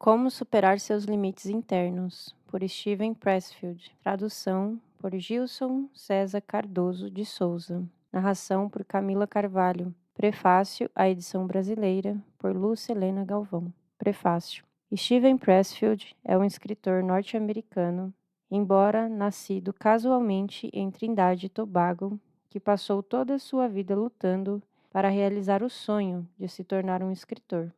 Como superar seus limites internos, por Steven Pressfield. Tradução por Gilson César Cardoso de Souza. Narração por Camila Carvalho. Prefácio à edição brasileira por Lúcia Helena Galvão. Prefácio. Steven Pressfield é um escritor norte-americano, embora nascido casualmente em Trindade e Tobago, que passou toda a sua vida lutando para realizar o sonho de se tornar um escritor.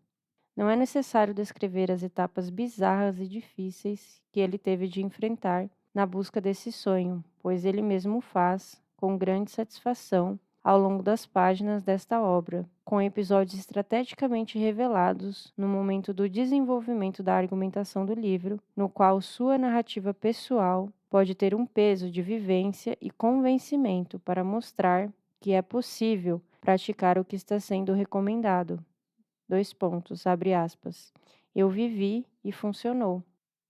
Não é necessário descrever as etapas bizarras e difíceis que ele teve de enfrentar na busca desse sonho, pois ele mesmo o faz, com grande satisfação, ao longo das páginas desta obra, com episódios estrategicamente revelados no momento do desenvolvimento da argumentação do livro, no qual sua narrativa pessoal pode ter um peso de vivência e convencimento para mostrar que é possível praticar o que está sendo recomendado. Abre aspas. Eu vivi e funcionou.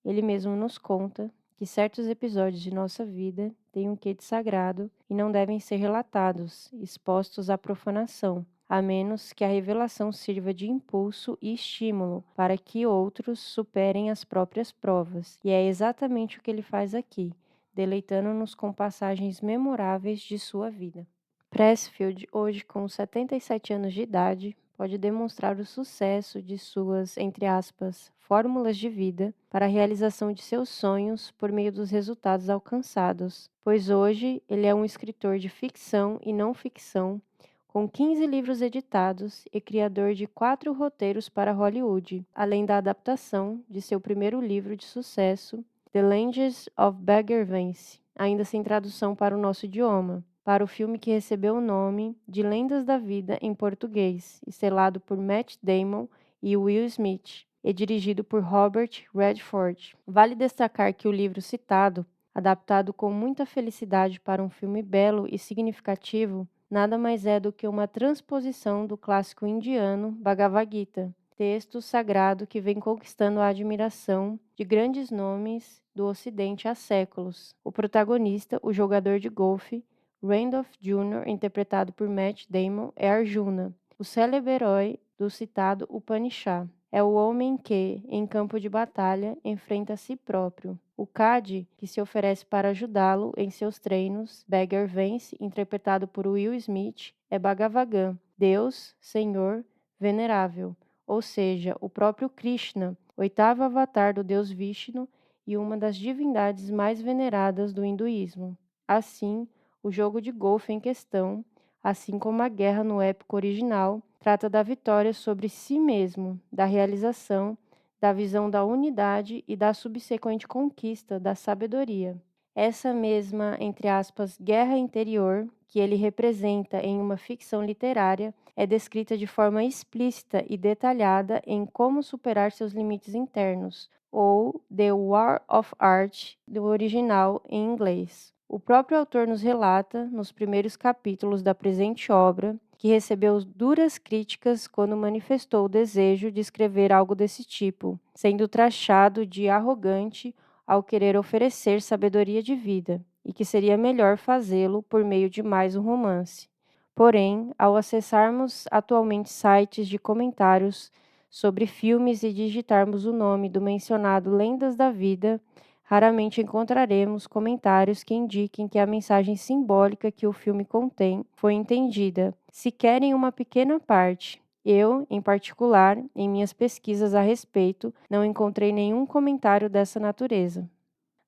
Ele mesmo nos conta que certos episódios de nossa vida têm um quê de sagrado e não devem ser relatados, expostos à profanação, a menos que a revelação sirva de impulso e estímulo para que outros superem as próprias provas. E é exatamente o que ele faz aqui, deleitando-nos com passagens memoráveis de sua vida. Pressfield, hoje com 77 anos de idade, pode demonstrar o sucesso de suas, entre aspas, fórmulas de vida para a realização de seus sonhos por meio dos resultados alcançados, pois hoje ele é um escritor de ficção e não ficção, com 15 livros editados e criador de 4 roteiros para Hollywood, além da adaptação de seu primeiro livro de sucesso, The Legends of Bagger Vance, ainda sem tradução para o nosso idioma, para o filme que recebeu o nome de Lendas da Vida em português, estrelado por Matt Damon e Will Smith, e dirigido por Robert Redford. Vale destacar que o livro citado, adaptado com muita felicidade para um filme belo e significativo, nada mais é do que uma transposição do clássico indiano Bhagavad Gita, texto sagrado que vem conquistando a admiração de grandes nomes do Ocidente há séculos. O protagonista, o jogador de golfe, Randolph Jr., interpretado por Matt Damon, é Arjuna, o célebre herói do citado Upanishad. É o homem que, em campo de batalha, enfrenta a si próprio. O Cade, que se oferece para ajudá-lo em seus treinos, Bagger Vance, interpretado por Will Smith, é Bhagavagan, Deus, Senhor, venerável, ou seja, o próprio Krishna, oitavo avatar do deus Vishnu e uma das divindades mais veneradas do hinduísmo. Assim, o jogo de golfe em questão, assim como a guerra no épico original, trata da vitória sobre si mesmo, da realização, da visão da unidade e da subsequente conquista da sabedoria. Essa mesma, entre aspas, guerra interior que ele representa em uma ficção literária é descrita de forma explícita e detalhada em Como Superar Seus Limites Internos, ou The War of Art, do original em inglês. O próprio autor nos relata, nos primeiros capítulos da presente obra, que recebeu duras críticas quando manifestou o desejo de escrever algo desse tipo, sendo taxado de arrogante ao querer oferecer sabedoria de vida, e que seria melhor fazê-lo por meio de mais um romance. Porém, ao acessarmos atualmente sites de comentários sobre filmes e digitarmos o nome do mencionado Lendas da Vida, raramente encontraremos comentários que indiquem que a mensagem simbólica que o filme contém foi entendida, sequer em uma pequena parte. Eu, em particular, em minhas pesquisas a respeito, não encontrei nenhum comentário dessa natureza.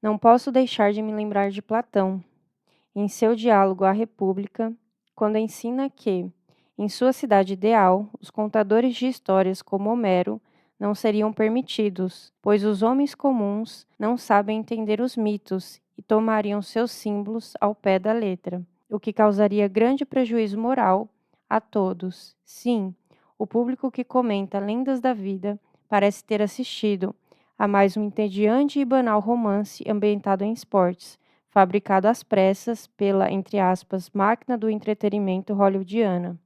Não posso deixar de me lembrar de Platão, em seu diálogo à República, quando ensina que, em sua cidade ideal, os contadores de histórias como Homero não seriam permitidos, pois os homens comuns não sabem entender os mitos e tomariam seus símbolos ao pé da letra, o que causaria grande prejuízo moral a todos. Sim, o público que comenta Lendas da Vida parece ter assistido a mais um entediante e banal romance ambientado em esportes, fabricado às pressas pela, entre aspas, máquina do entretenimento hollywoodiana.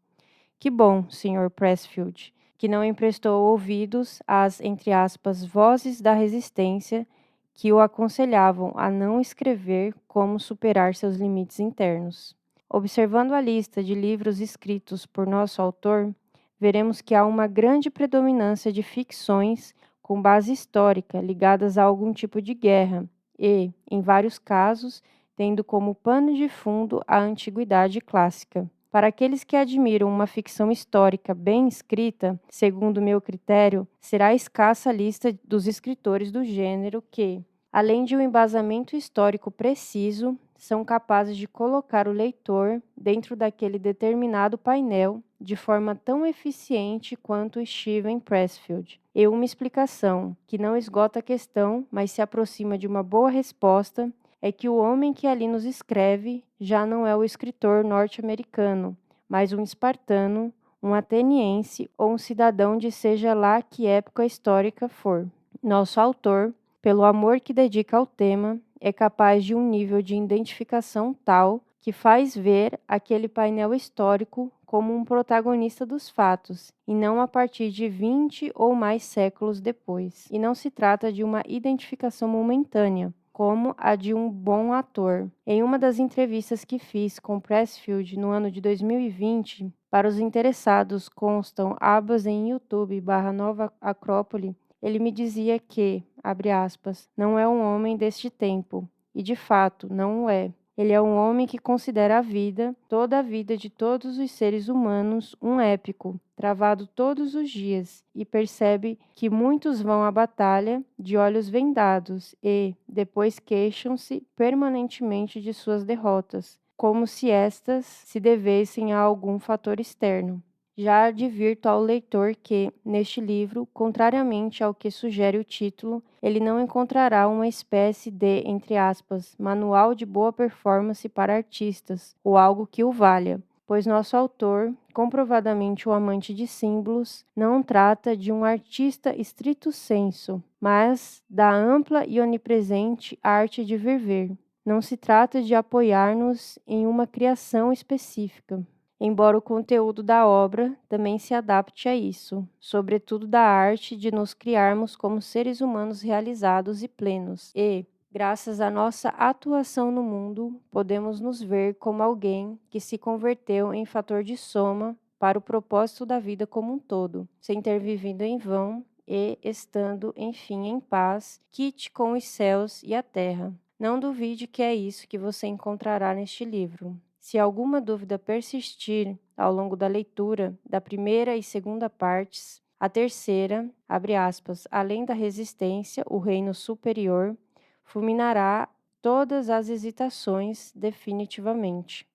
Que bom, Sr. Pressfield, que não emprestou ouvidos às, entre aspas, vozes da resistência que o aconselhavam a não escrever como superar seus limites internos. Observando a lista de livros escritos por nosso autor, veremos que há uma grande predominância de ficções com base histórica ligadas a algum tipo de guerra e, em vários casos, tendo como pano de fundo a antiguidade clássica. Para aqueles que admiram uma ficção histórica bem escrita, segundo meu critério, será escassa a lista dos escritores do gênero que, além de um embasamento histórico preciso, são capazes de colocar o leitor dentro daquele determinado painel de forma tão eficiente quanto Steven Pressfield. E uma explicação, que não esgota a questão, mas se aproxima de uma boa resposta, é que o homem que ali nos escreve já não é o escritor norte-americano, mas um espartano, um ateniense ou um cidadão de seja lá que época histórica for. Nosso autor, pelo amor que dedica ao tema, é capaz de um nível de identificação tal que faz ver aquele painel histórico como um protagonista dos fatos, e não a partir de 20 ou mais séculos depois. E não se trata de uma identificação momentânea, como a de um bom ator. Em uma das entrevistas que fiz com Pressfield no ano de 2020, para os interessados constam abas em YouTube/Nova Acrópole, ele me dizia que, abre aspas, não é um homem deste tempo, e de fato não o é. Ele é um homem que considera a vida, toda a vida de todos os seres humanos, um épico, travado todos os dias, e percebe que muitos vão à batalha de olhos vendados e, depois queixam-se permanentemente de suas derrotas, como se estas se devessem a algum fator externo. Já advirto ao leitor que, neste livro, contrariamente ao que sugere o título, ele não encontrará uma espécie de, entre aspas, manual de boa performance para artistas, ou algo que o valha, pois nosso autor, comprovadamente um amante de símbolos, não trata de um artista stricto sensu, mas da ampla e onipresente arte de viver. Não se trata de apoiar-nos em uma criação específica, embora o conteúdo da obra também se adapte a isso, sobretudo da arte de nos criarmos como seres humanos realizados e plenos, e, graças à nossa atuação no mundo, podemos nos ver como alguém que se converteu em fator de soma para o propósito da vida como um todo, sem ter vivido em vão e estando, enfim, em paz, quite com os céus e a terra. Não duvide que é isso que você encontrará neste livro. Se alguma dúvida persistir ao longo da leitura da primeira e segunda partes, a terceira, abre aspas, além da resistência, o reino superior, fulminará todas as hesitações definitivamente.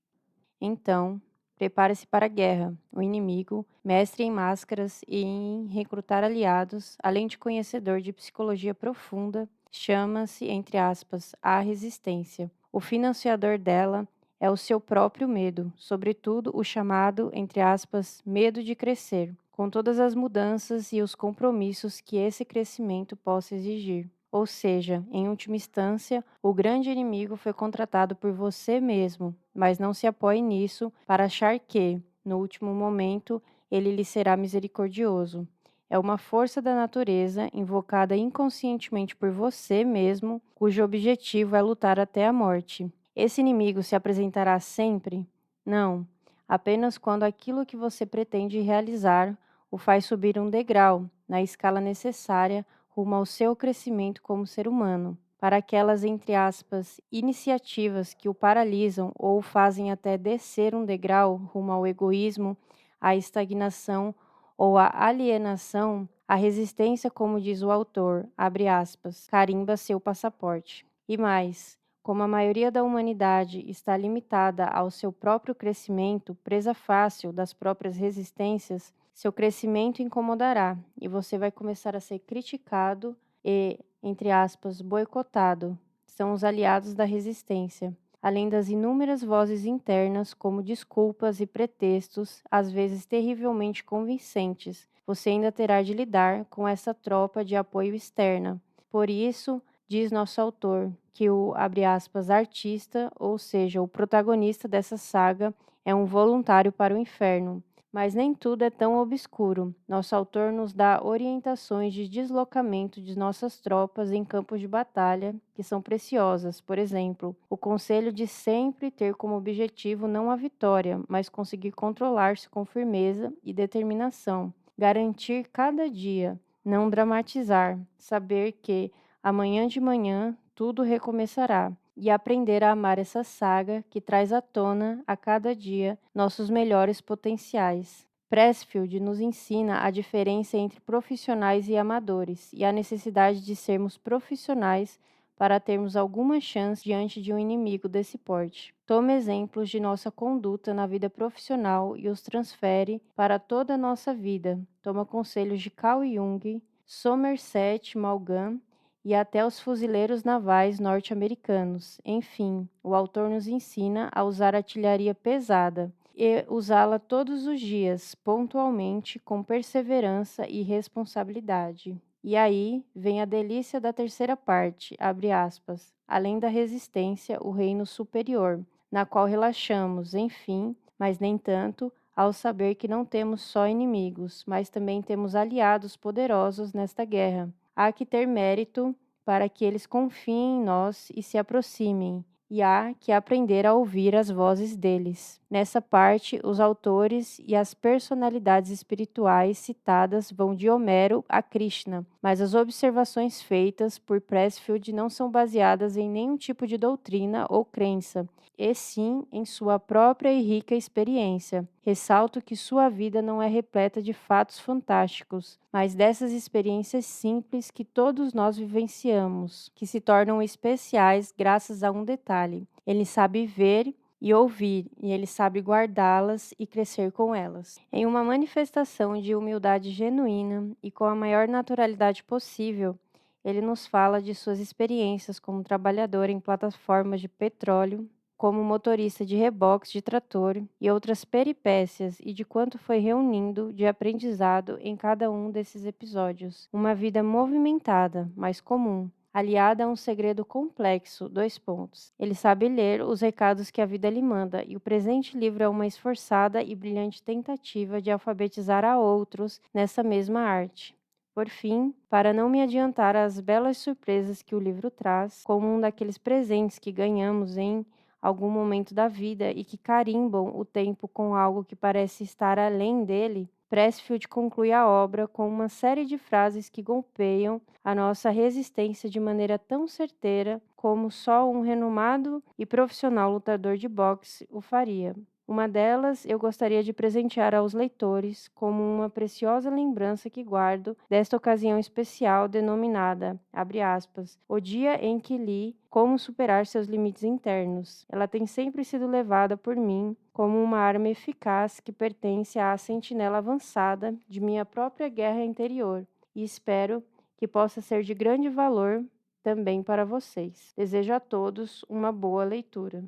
Então, prepare-se para a guerra. O inimigo, mestre em máscaras e em recrutar aliados, além de conhecedor de psicologia profunda, chama-se, entre aspas, a resistência. O financiador dela é o seu próprio medo, sobretudo o chamado, entre aspas, medo de crescer, com todas as mudanças e os compromissos que esse crescimento possa exigir. Ou seja, em última instância, o grande inimigo foi contratado por você mesmo, mas não se apoie nisso para achar que, no último momento, ele lhe será misericordioso. É uma força da natureza invocada inconscientemente por você mesmo, cujo objetivo é lutar até a morte. Esse inimigo se apresentará sempre? Não, apenas quando aquilo que você pretende realizar o faz subir um degrau na escala necessária rumo ao seu crescimento como ser humano. Para aquelas, entre aspas, iniciativas que o paralisam ou o fazem até descer um degrau rumo ao egoísmo, à estagnação ou à alienação, a resistência, como diz o autor, abre aspas, carimba seu passaporte. E mais, como a maioria da humanidade está limitada ao seu próprio crescimento, presa fácil das próprias resistências, seu crescimento incomodará e você vai começar a ser criticado e, entre aspas, boicotado. São os aliados da resistência. Além das inúmeras vozes internas, como desculpas e pretextos, às vezes terrivelmente convincentes, você ainda terá de lidar com essa tropa de apoio externa. Por isso, diz nosso autor, que o, abre aspas, artista, ou seja, o protagonista dessa saga, é um voluntário para o inferno. Mas nem tudo é tão obscuro. Nosso autor nos dá orientações de deslocamento de nossas tropas em campos de batalha, que são preciosas. Por exemplo, o conselho de sempre ter como objetivo não a vitória, mas conseguir controlar-se com firmeza e determinação. Garantir cada dia, Não dramatizar, saber que amanhã de manhã tudo recomeçará e aprender a amar essa saga que traz à tona a cada dia nossos melhores potenciais. Pressfield nos ensina a diferença entre profissionais e amadores e a necessidade de sermos profissionais para termos alguma chance diante de um inimigo desse porte. Toma exemplos de nossa conduta na vida profissional e os transfere para toda a nossa vida. Toma conselhos de Carl Jung, Somerset Maugham e até os fuzileiros navais norte-americanos. Enfim, o autor nos ensina a usar artilharia pesada e usá-la todos os dias, pontualmente, com perseverança e responsabilidade. E aí vem a delícia da terceira parte, abre aspas, além da resistência, o reino superior, na qual relaxamos, enfim, mas nem tanto, ao saber que não temos só inimigos, mas também temos aliados poderosos nesta guerra. Há que ter mérito para que eles confiem em nós e se aproximem, e há que aprender a ouvir as vozes deles. Nessa parte, os autores e as personalidades espirituais citadas vão de Homero a Krishna, mas as observações feitas por Pressfield não são baseadas em nenhum tipo de doutrina ou crença, e sim em sua própria e rica experiência. Ressalto que sua vida não é repleta de fatos fantásticos, mas dessas experiências simples que todos nós vivenciamos, que se tornam especiais graças a um detalhe. Ele sabe ver e ouvir, e ele sabe guardá-las e crescer com elas. Em uma manifestação de humildade genuína e com a maior naturalidade possível, ele nos fala de suas experiências como trabalhador em plataformas de petróleo, como motorista de reboques de trator e outras peripécias, e de quanto foi reunindo de aprendizado em cada um desses episódios. Uma vida movimentada, mas comum, aliada a um segredo complexo, dois pontos. Ele sabe ler os recados que a vida lhe manda, e o presente livro é uma esforçada e brilhante tentativa de alfabetizar a outros nessa mesma arte. Por fim, para não me adiantar às belas surpresas que o livro traz, como um daqueles presentes que ganhamos em algum momento da vida e que carimbam o tempo com algo que parece estar além dele, Pressfield conclui a obra com uma série de frases que golpeiam a nossa resistência de maneira tão certeira como só um renomado e profissional lutador de boxe o faria. Uma delas eu gostaria de presentear aos leitores como uma preciosa lembrança que guardo desta ocasião especial denominada, abre aspas, o dia em que li Como Superar Seus Limites Internos. Ela tem sempre sido levada por mim como uma arma eficaz que pertence à sentinela avançada de minha própria guerra interior, e espero que possa ser de grande valor também para vocês. Desejo a todos uma boa leitura.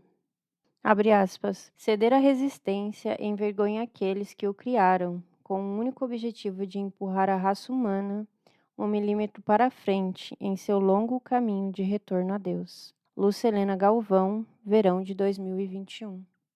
Abre aspas. Ceder à resistência envergonha aqueles que o criaram, com o único objetivo de empurrar a raça humana 1 milímetro para frente em seu longo caminho de retorno a Deus. Lúcia Helena Galvão, verão de 2021.